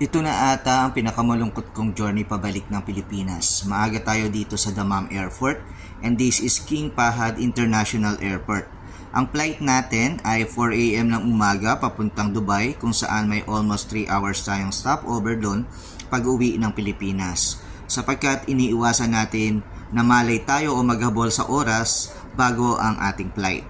Ito na ata ang pinakamalungkot kong journey pabalik ng Pilipinas. Maaga tayo dito sa Damam Airport and this is King Fahd International Airport. Ang flight natin ay 4 AM ng umaga papuntang Dubai kung saan may almost 3 hours tayong stopover doon pag uwi ng Pilipinas. Sapagkat iniiwasan natin na malay tayo o maghabol sa oras bago ang ating flight.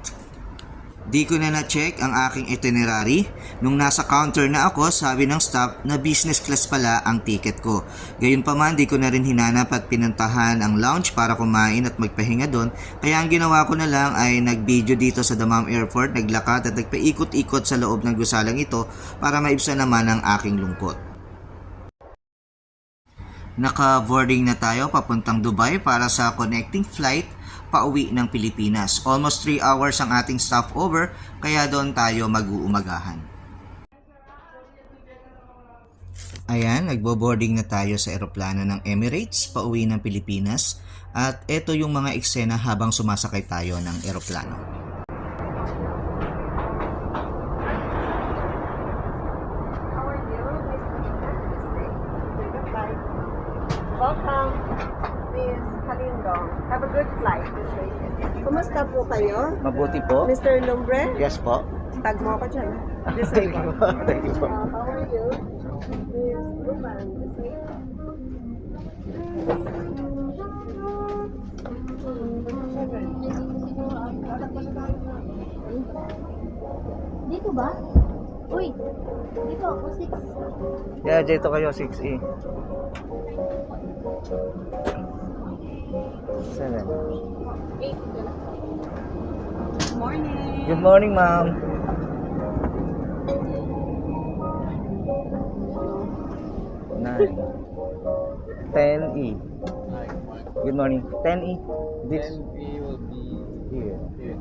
Di ko na na-check ang aking itinerary. Nung nasa counter na ako, sabi ng staff na business class pala ang ticket ko. Gayunpaman, di ko na rin hinanap at pinuntahan ang lounge para kumain at magpahinga doon. Kaya ang ginawa ko na lang ay nag-video dito sa Damam Airport, naglakad at nagpaikot-ikot sa loob ng gusalang ito para maibsan naman ang aking lungkot. Naka-boarding na tayo papuntang Dubai para sa connecting flight pauwi ng Pilipinas. Almost 3 hours ang ating stopover, kaya doon tayo mag-uumagahan. Ayan, nagbo-boarding na tayo sa eroplano ng Emirates pauwi ng Pilipinas at ito yung mga eksena habang sumasakay tayo ng eroplano. Welcome, Miss Kalindong. Have a good flight this way. Kumusta po kayo? Mabuti po? Mr. Lumbre? Yes po. Tag mo ako dyan. This Thank way you po. po. Thank you po. How are you? Miss Luman, this way. Dito ba? Uy, dito ako 6. Yeah, dito kayo 6E. 7. Good morning. Good morning, ma'am. 9. 10E. Good morning. 10E. This 10A will be here. here.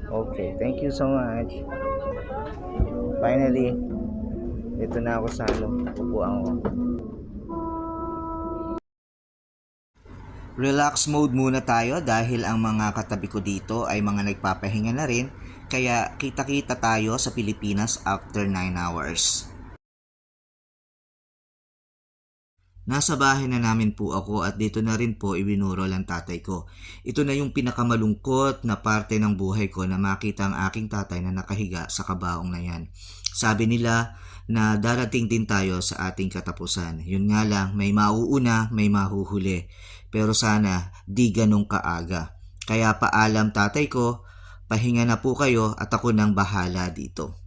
Okay, thank you so much. Finally, dito na ako sa upuan ko. Relax mode muna tayo dahil ang mga katabi ko dito ay mga nagpapahinga na rin, kaya kita-kita tayo sa Pilipinas after 9 hours. Nasa bahay na namin po ako at dito na rin po ibinuro lang tatay ko. Ito na yung pinakamalungkot na parte ng buhay ko na makita ang aking tatay na nakahiga sa kabaong na yan. Sabi nila na darating din tayo sa ating katapusan. Yun nga lang, may mauuna, may mahuhuli. Pero sana di ganong kaaga. Kaya paalam tatay ko, pahinga na po kayo at ako nang bahala dito.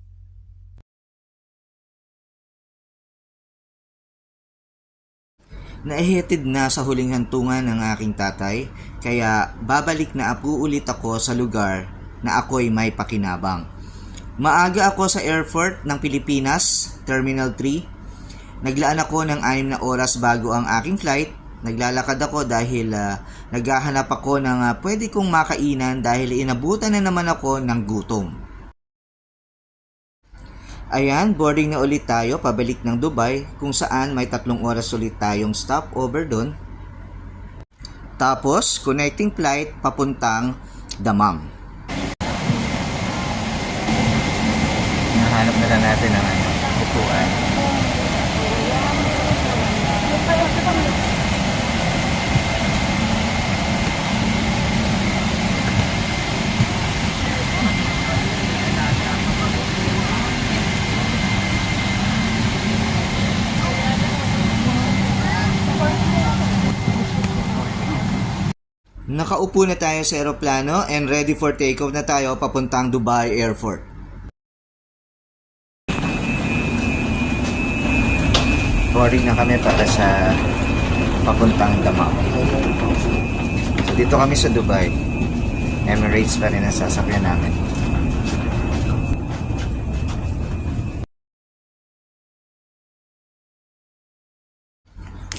Naihatid na sa huling hantungan ng aking tatay, kaya babalik na ulit ako sa lugar na ako'y may pakinabang. Maaga ako sa airport ng Pilipinas, Terminal 3. Naglaan ako ng 6 na oras bago ang aking flight. Naglalakad ako dahil naghahanap ako ng pwede kong makainan dahil inabutan na naman ako ng gutom. Ayan, boarding na ulit tayo pabalik ng Dubai kung saan may 3 oras ulit tayong stopover doon. Tapos, connecting flight papuntang Damam. Nahanap na lang natin ang upuan. Nakaupo na tayo sa eroplano and ready for takeoff na tayo papuntang Dubai Airport. Boarding na kami para sa papuntang Damam. So dito kami sa Dubai. Emirates pa rin ang sasakyan namin.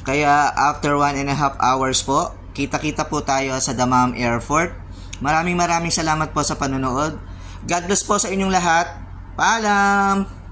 Kaya after 1.5 hours po, kita-kita po tayo sa Damam Airport. Maraming salamat po sa panonood. God bless po sa inyong lahat. Paalam!